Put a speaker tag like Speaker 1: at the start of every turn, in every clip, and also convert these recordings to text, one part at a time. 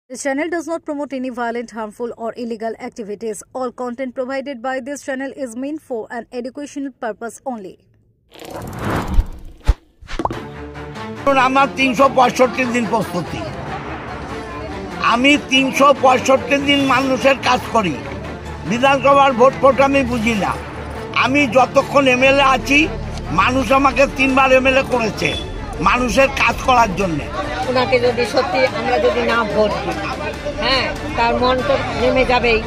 Speaker 1: This channel does not promote any violent, harmful, or illegal activities. All content provided by this channel is meant for an educational purpose only.
Speaker 2: আমার 365 দিন প্রস্তুতি। আমি 365 দিন মানুষের কাজ করি। বিধানসভার ভোট আমি বুঝি না। আমি যতক্ষণ এমএলএ আছি মানুষ আমাকে 3 বার এমএলএ করেছে মানুষের কাজ করার জন্য।
Speaker 3: ওনাকে যদি সত্যি আমরা যদি না ভোট দিই, তার মন তো নেমে যাবেই।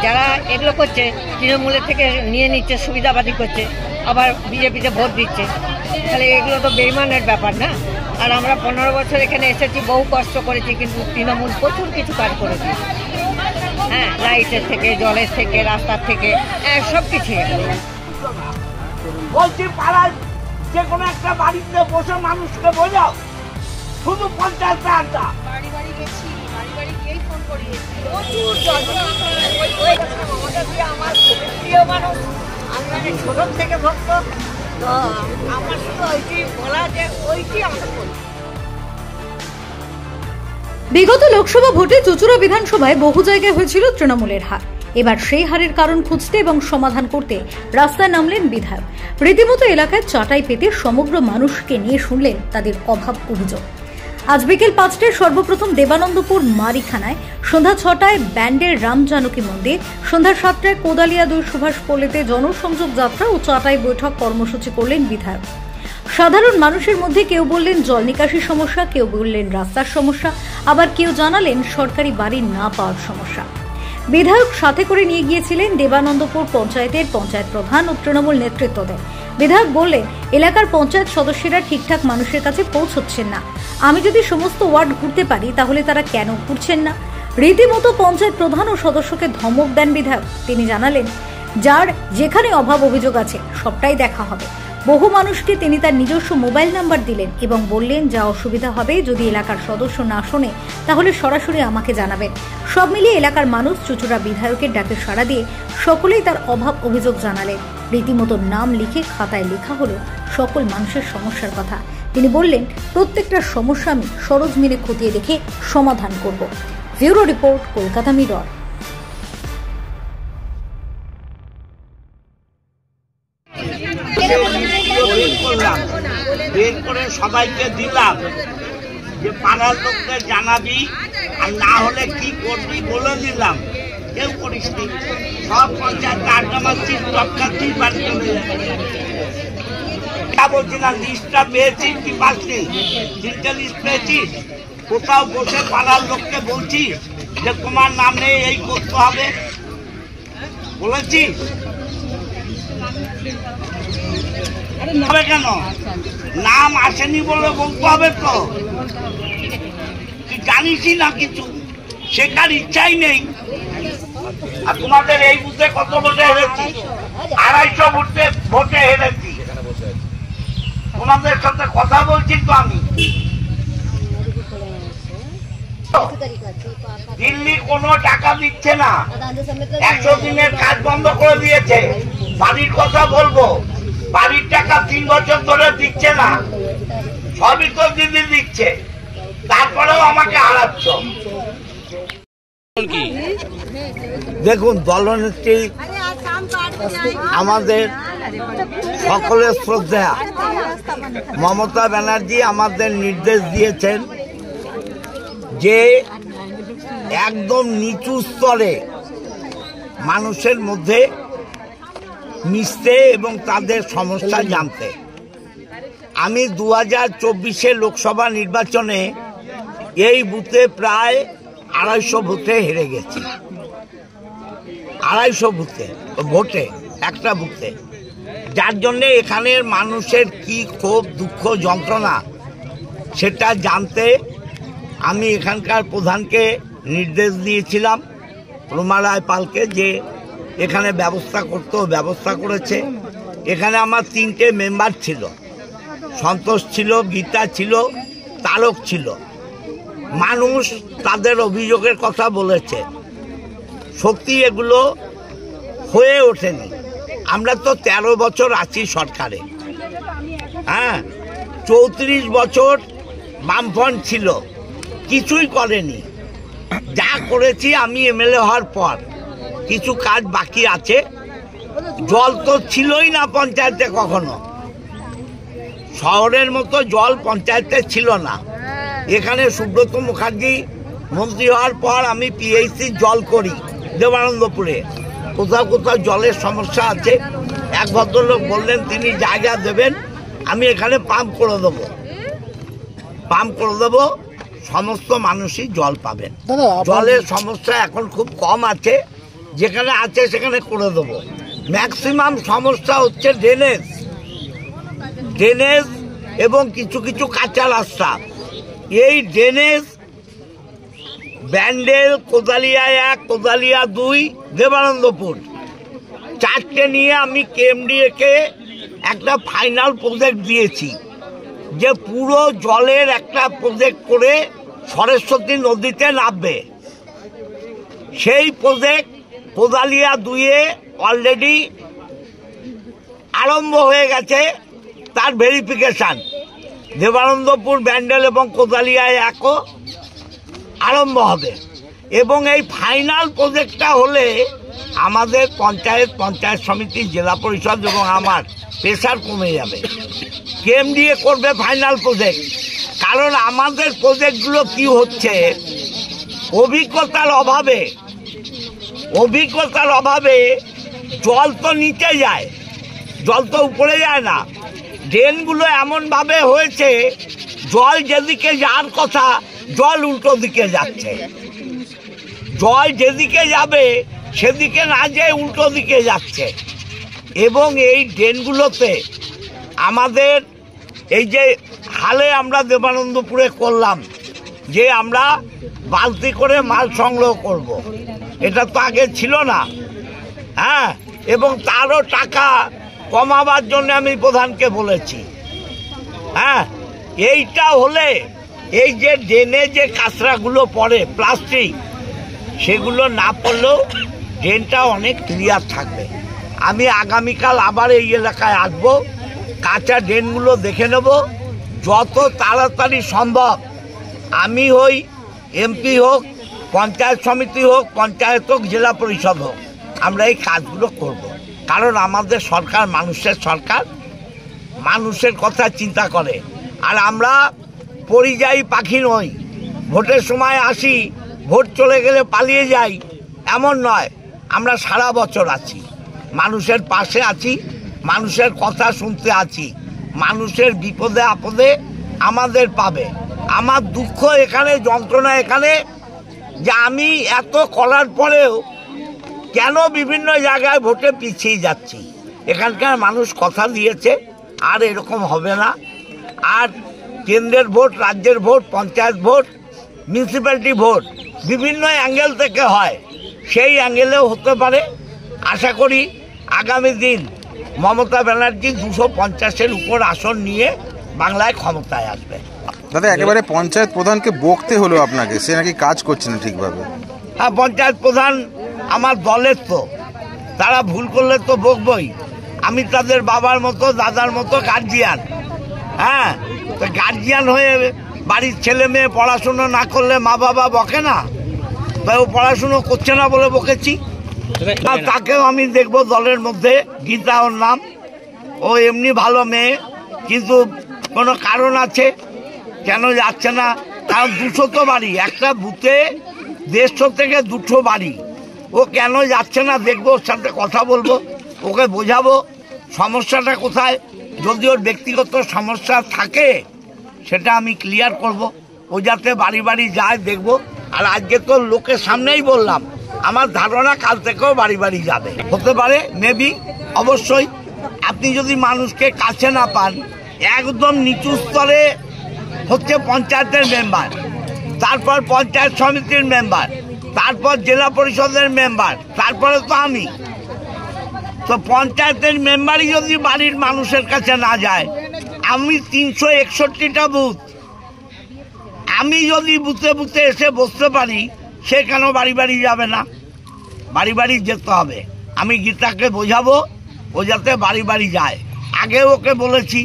Speaker 3: যারা এগুলো করছে তৃণমূলের থেকে নিয়ে নিচ্ছে, সুবিধাবাদী করছে, আবার বিজেপিতে ভোট দিচ্ছে, তাহলে এগুলো তো বেইমানের ব্যাপার না। আর আমরা 15 বছর এখানে এসেছি, বহু কষ্ট করেছি, কিন্তু তৃণমূল প্রচুর কিছু কাজ করেছে। লাইটের থেকে, জলের থেকে, রাস্তার থেকে, সব কিছু।
Speaker 2: বলছি পাড়ার যে কোনো একটা বাড়িতে বসে মানুষকে বোঝাও, শুধু 50 টাকা
Speaker 3: বাড়ি বাড়ি গেছি, বাড়ি বাড়ি গিয়েই ফোন করিয়েছি। প্রচুর যত্ন আমার খুবই প্রিয় মানুষ। আমি মানে ছোট থেকে ভক্ত, তো আমার শুধু ওইটি বলা যে ওইটি আমাকে বলছি।
Speaker 1: বিগত লোকসভা ভোটে চুঁচুড়া বিধানসভায় বহু জায়গায় হয়েছিল তৃণমূলের হার। এবার সেই হারের কারণ খুঁজতে এবং সমাধান করতে রাস্তায় নামলেন বিধায়ক। রীতিমতো এলাকায় চাটাই পেতে সমগ্র মানুষকে নিয়ে শুনলেন তাদের অভাব অভিযোগ। আজ বিকেল 5টায় সর্বপ্রথম দেবানন্দপুর মারিখানায়, সন্ধ্যা 6টায় ব্যান্ডের রামজানকী মন্দির, সন্ধ্যা 7টায় কোদালিয়া 2 সুভাষ পল্লীতে জনসংযোগ যাত্রা ও চাটাই বৈঠক কর্মসূচি করলেন বিধায়ক। সাধারণ মানুষের মধ্যে কেউ বললেন জল নিকাশির সমস্যা, কেউ বললেন রাস্তার সমস্যা, আবার কেউ জানালেন সরকারি বাড়ি না পাওয়ার সমস্যা। বিধায়ক সাথে করে নিয়ে গিয়েছিলেন দেবানন্দপুর পঞ্চায়েতের পঞ্চায়েত প্রধান ও তৃণমূল নেতৃত্বদের। বিধায়ক বললেন, এলাকার পঞ্চায়েত সদস্যরা ঠিকঠাক মানুষের কাছে পৌঁছচ্ছেন না। আমি যদি সমস্ত ওয়ার্ড ঘুরতে পারি তাহলে তারা কেন ঘুরছেন না? রীতিমতো পঞ্চায়েত প্রধান ও সদস্যকে ধমক দেন বিধায়ক। তিনি জানালেন, যার যেখানে অভাব অভিযোগ আছে সবটাই দেখা হবে। বহু মানুষকে তিনি তার নিজস্ব মোবাইল নাম্বার দিলেন এবং বললেন, যা অসুবিধা হবে যদি এলাকার সদস্য না শোনে তাহলে সরাসরি আমাকে জানাবেন। সব মিলিয়ে এলাকার মানুষ চুঁচুড়া বিধায়কের ডাকে সাড়া দিয়ে সকলেই তার অভাব অভিযোগ জানালেন। রীতিমতো নাম লিখে খাতায় লেখা হলো সকল মানুষের সমস্যার কথা। তিনি বললেন, প্রত্যেকটা সমস্যা আমি সরজমিনে খতিয়ে দেখে সমাধান করব। Bureau report, Kolkata mirror.
Speaker 2: বের করে সবাইকে দিলাম যে পাড়ার লোকদের জানাবি, আর না হলে কি করবি বলে দিলাম। কেউ করিস নি, সব পঞ্চায়েত কার্ড জমাচ্ছিস, টপকাচ্ছিস, বাড়ি চলে যাচ্ছিস। বলছি না, লিস্টটা পেয়েছিস কি পাসনি? 3টে লিস্ট পেয়েছিস? কোথাও বসে পাড়ার লোককে বলছিস যে তোমার নামে এই করতে হবে বলেছিস? হবে কেন? নাম আসেনি বলে বলতে হবে তো? তুই জানিসই না কিছু, শেখার ইচ্ছাই নেই। আর তোমাদের এই বুথে কত ভোটে হেরেছি? 250 ভোটে হেরেছি। তোমাদের সাথে কথা বলছি তো আমি। দিল্লি কোনো টাকা দিচ্ছে না, 100 দিনের কাজ বন্ধ করে দিয়েছে। বাড়ির কথা বলবো, বাড়ির টাকা 3 বছর ধরে দিচ্ছে না, সবই তো দিদি দিচ্ছে, তারপরেও আমাকে হারাচ্ছ। দেখুন, দলনেত্রী আমাদের সকলের শ্রদ্ধা মমতা ব্যানার্জি আমাদের নির্দেশ দিয়েছেন যে একদম নিচু স্তরে মানুষের মধ্যে মিশতে এবং তাদের সমস্যা জানতে। আমি 2024 লোকসভা নির্বাচনে এই বুথে প্রায় 250 ভোটে হেরে গেছি। 250 ভোটে একটা বুথে, যার জন্যে এখানের মানুষের কি ক্ষোভ, দুঃখ, যন্ত্রণা সেটা জানতে আমি এখানকার প্রধানকে নির্দেশ দিয়েছিলাম, রোমা রায় পালকে, যে এখানে ব্যবস্থা করতে। ব্যবস্থা করেছে। এখানে আমার 3টে মেম্বার ছিল, সন্তোষ ছিল, গীতা ছিল, তারক ছিল। মানুষ তাদের অভিযোগের কথা বলেছে, সত্যি এগুলো হয়ে ওঠেনি। আমরা তো 13 বছর আছি সরকারে, 34 বছর বামফ্রন্ট ছিল, কিছুই করেনি। যা করেছি আমি এমএলএ হওয়ার পর কিছু কাজ বাকি আছে। জল তো ছিলই না পঞ্চায়েতে, কখনো শহরের মতো জল পঞ্চায়েতে ছিল না। এখানে সুব্রত মুখার্জি মন্ত্রী হওয়ার পর আমি পিএইচসি জল করি দেবানন্দপুরে। কোথাও কোথাও জলের সমস্যা আছে। এক ভদ্রলোক বললেন তিনি জায়গা দেবেন, আমি এখানে পাম্প করে দেবো, সমস্ত মানুষই জল পাবেন। জলের সমস্যা এখন খুব কম আছে, যেখানে আছে সেখানে করে দেবো। ম্যাক্সিমাম সমস্যা হচ্ছে ড্রেনেজ এবং কিছু কিছু কাঁচা রাস্তা। এই ড্রেনেজ ব্যান্ডেল, কোদালিয়া 1, কোদালিয়া 2, দেবানন্দপুর 4টে নিয়ে আমি কেএমডিএকে একটা ফাইনাল প্রজেক্ট দিয়েছি যে পুরো জলের একটা প্রজেক্ট করে সরস্বতী নদীতে নামবে। সেই প্রজেক্ট কোদালিয়া 2-এ অলরেডি আরম্ভ হয়ে গেছে, তার ভেরিফিকেশন। দেবানন্দপুর, ব্যান্ডেল এবং কোদালিয়া 1ও আরম্ভ হবে। এবং এই ফাইনাল প্রজেক্টটা হলে আমাদের পঞ্চায়েত সমিতি, জেলা পরিষদ এবং আমার প্রেশার কমে যাবে। কেএমডিএ করবে ফাইনাল প্রজেক্ট। কারণ আমাদের প্রজেক্টগুলো কি হচ্ছে, অভিজ্ঞতার অভাবে জল তো নিচে যায়, জল তো উপরে যায় না। ড্রেনগুলো এমনভাবে হয়েছে জল যেদিকে যাওয়ার কথা জল উল্টো দিকে যাচ্ছে, জল যেদিকে যাবে সেদিকে না যেয়ে উল্টো দিকে যাচ্ছে। এবং এই ড্রেনগুলোতে আমাদের এই যে হালে আমরা দেবানন্দপুরে করলাম যে আমরা বালতি করে মাল সংগ্রহ করব, এটা তো আগে ছিল না। হ্যাঁ, এবং তারও টাকা কমাবার জন্য আমি প্রধানকে বলেছি। হ্যাঁ, এইটা হলে এই যে ড্রেনে যে কাঁচরাগুলো পড়ে প্লাস্টিক, সেগুলো না পড়লেও ড্রেনটা অনেক ক্লিয়ার থাকবে। আমি আগামীকাল আবার এই এলাকায় আসবো, কাঁচা ড্রেনগুলো দেখে নেব। যত তাড়াতাড়ি সম্ভব আমি হই, এমপি হোক, পঞ্চায়েত সমিতি হোক, পঞ্চায়েত হোক, জেলা পরিষদ হোক, আমরা এই কাজগুলো করব। কারণ আমাদের সরকার মানুষের সরকার, মানুষের কথা চিন্তা করে। আর আমরা পরিযায়ী পাখি নই, ভোটের সময় আসি, ভোট চলে গেলে পালিয়ে যাই, এমন নয়। আমরা সারা বছর আছি, মানুষের পাশে আছি, মানুষের কথা শুনতে আছি, মানুষের বিপদে আপদে আমাদের পাবে। আমার দুঃখ এখানে, যন্ত্রণা এখানে যে আমি এত করার পরেও কেন বিভিন্ন জায়গায় ভোটে পিছিয়ে যাচ্ছি। এখানকার মানুষ কথা দিয়েছে আর এরকম হবে না। আর কেন্দ্রের ভোট, রাজ্যের vote, panchayat vote, municipality vote বিভিন্ন অ্যাঙ্গেল থেকে হয়, সেই অ্যাঙ্গেলেও হতে পারে। আশা করি আগামী দিন মমতা ব্যানার্জি 250-এর উপর আসন নিয়ে বাংলায় ক্ষমতায় আসবে।
Speaker 4: দাদা, একেবারে পঞ্চায়েত প্রধানকে বকতে হলো আপনাকে, সে নাকি কাজ করছে না ঠিকভাবে।
Speaker 2: হ্যাঁ, পঞ্চায়েত প্রধান আমার দলের, তো তারা ভুল করলে তো বকবই। আমি তাদের বাবার মতো, দাদার মতো গার্জিয়ান। হ্যাঁ, তো গার্জিয়ান হয়ে বাড়ির ছেলে মেয়ে পড়াশুনো না করলে মা বাবা বকে না? তাই ও পড়াশুনো করছে না বলে বকেছি। তাকেও আমি দেখবো দলের মধ্যে। গীতা ওর নাম, ও এমনি ভালো মেয়ে, কিন্তু কোনো কারণ আছে কেন যাচ্ছে না। কারণ 200 বাড়ি, একটা বুথে 150 থেকে 200 বাড়ি, ও কেন যাচ্ছে না দেখবো, ওর সাথে কথা বলবো, ওকে বোঝাবো সমস্যাটা কোথায়। যদি ওর ব্যক্তিগত সমস্যা থাকে সেটা আমি ক্লিয়ার করব, ও যাতে বাড়ি বাড়ি যায় দেখব। আর আজকে তো লোকের সামনেই বললাম, আমার ধারণা কাল থেকেও বাড়ি বাড়ি যাবে, হতে পারে, মেবি, অবশ্যই। আপনি যদি মানুষকে কাছে না পান, একদম নিচু স্তরে হচ্ছে পঞ্চায়েতের মেম্বার, তারপর পঞ্চায়েত সমিতির মেম্বার, তারপর জেলা পরিষদের মেম্বার, তারপরে তো আমি। তো পঞ্চায়েতের মেম্বারই যদি বাড়ির মানুষের কাছে না যায়, আমি 361টা বুথ, আমি যদি বুথে বুথে এসে বসতে পারি, সে কেন বাড়ি বাড়ি যাবে না? বাড়ি বাড়ি যেতে হবে। আমি গীতাকে বোঝাবো ও যাতে বাড়ি বাড়ি যায়। আগে ওকে বলেছি,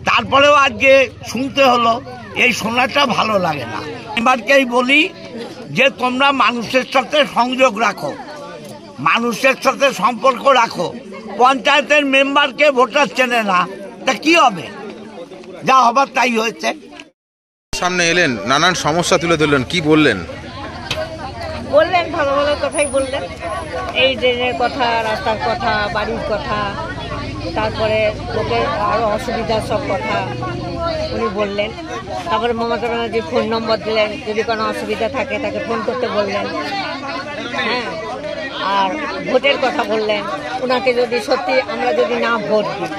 Speaker 2: তারপরেও আজকে শুনতে হলো, এই শোনাটা ভালো লাগে না। এবারকেই বলি যে তোমরা মানুষের সাথে সংযোগ রাখো, মানুষের সাথে সম্পর্ক রাখো। পঞ্চায়েতের মেম্বারকে ভোটার চেনে না, তা কি হবে? যা হবার তাই হয়েছে।
Speaker 4: সামনে এলেন, নানান সমস্যা তুলে ধরলেন, কি বললেন?
Speaker 3: বললেন ভালো ভালো কথাই বললেন, এই ড্রেনের কথা, রাস্তার কথা, বাড়ির কথা, তারপরে লোকের আরও অসুবিধার সব কথা উনি বললেন। তারপরে মমতা ব্যানার্জি ফোন নম্বর দিলেন, যদি কোনো অসুবিধা থাকে তাকে ফোন করতে বললেন। হ্যাঁ, আর ভোটের কথা বললেন, ওনাকে যদি সত্যি আমরা যদি না ভোট দিই,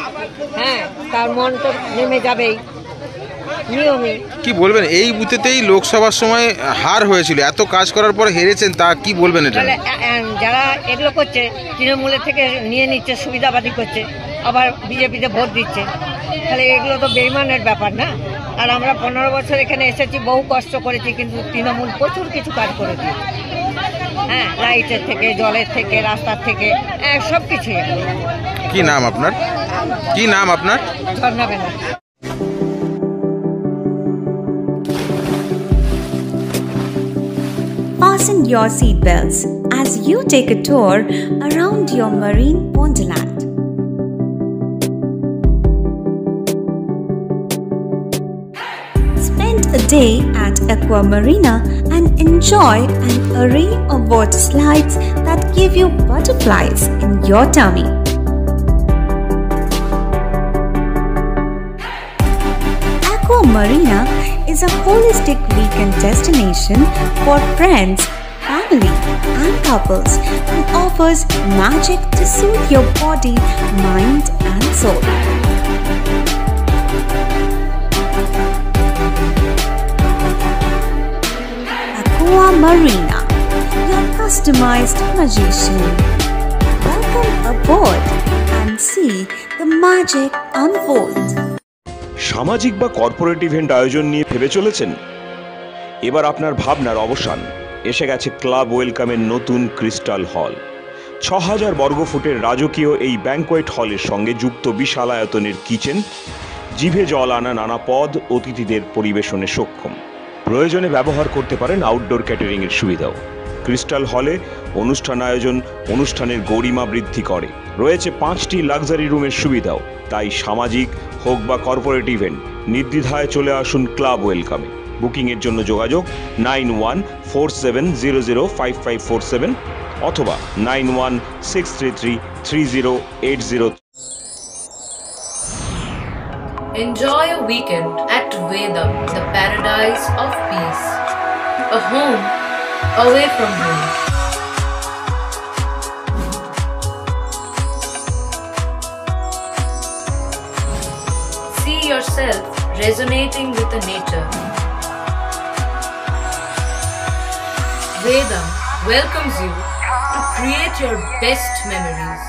Speaker 3: হ্যাঁ, তার মন তো নেমে যাবেই নিয়মই।
Speaker 4: কি বলবেন, এই বুথেতেই লোকসভার সময় হার হয়েছিল, এত কাজ করার পরে হেরেছেন, তা কি বলবেন? এটা
Speaker 3: তাহলে যারা এগুলো করছে, তৃণমূলের থেকে নিয়ে নিচ্ছে, সুবিধাবাদী করছে, আবার বিজেপিতে ভোট দিচ্ছে, তাহলে এগুলো তো বেইমানের ব্যাপার না? আর আমরা 15 বছর এখানে এসেছি, বহু কষ্ট করেছি, কিন্তু তৃণমূল প্রচুর কিছু কাজ করেছে। হ্যাঁ, লাইটের থেকে, জলের থেকে, রাস্তার থেকে, সব কিছুই।
Speaker 4: কি নাম আপনার? কি নাম আপনার?
Speaker 3: ঝর্ণা Banerjee.
Speaker 5: Fasten your seatbelts as you take a tour around your marine wonderland. Spend a day at Aqua Marina and enjoy an array of water slides that give you butterflies in your tummy. Aqua Marina is a holistic weekend destination for friends, family, and couples and offers magic to soothe your body, mind, and soul. Aqua Marina, your customized magician. Welcome aboard and see the magic unfold.
Speaker 6: সামাজিক বা corporate event আয়োজন নিয়ে ভেবে চলেছেন? এবার আপনার ভাবনার অবসান। এসে গেছে ক্লাব ওয়েলকামের নতুন ক্রিস্টাল হল। 6000 বর্গফুটের রাজকীয় এই ব্যাংকোয়েট হলের সঙ্গে যুক্ত বিশাল আয়তনের কিচেন, জিভে জল আনা নানা পদ অতিথিদের পরিবেশনে সক্ষম। প্রয়োজনে ব্যবহার করতে পারেন আউটডোর ক্যাটারিংয়ের সুবিধাও। ক্রিস্টাল হলে অনুষ্ঠান আয়োজন অনুষ্ঠানের গরিমা বৃদ্ধি করে। রয়েছে 5টি লাক্সারি রুমের সুবিধাও। তাই সামাজিক হোক বা কর্পোরেট ইভেন্ট, নির্দ্বিধায় চলে আসুন ক্লাব ওয়েলকামে। বুকিংয়ের জন্য যোগাযোগ 9147005547 অথবা 9163333080।
Speaker 7: Enjoy a weekend at Vedam, the paradise of peace. A home away from home. See yourself resonating with the nature. Vedam welcomes you to create your best memories.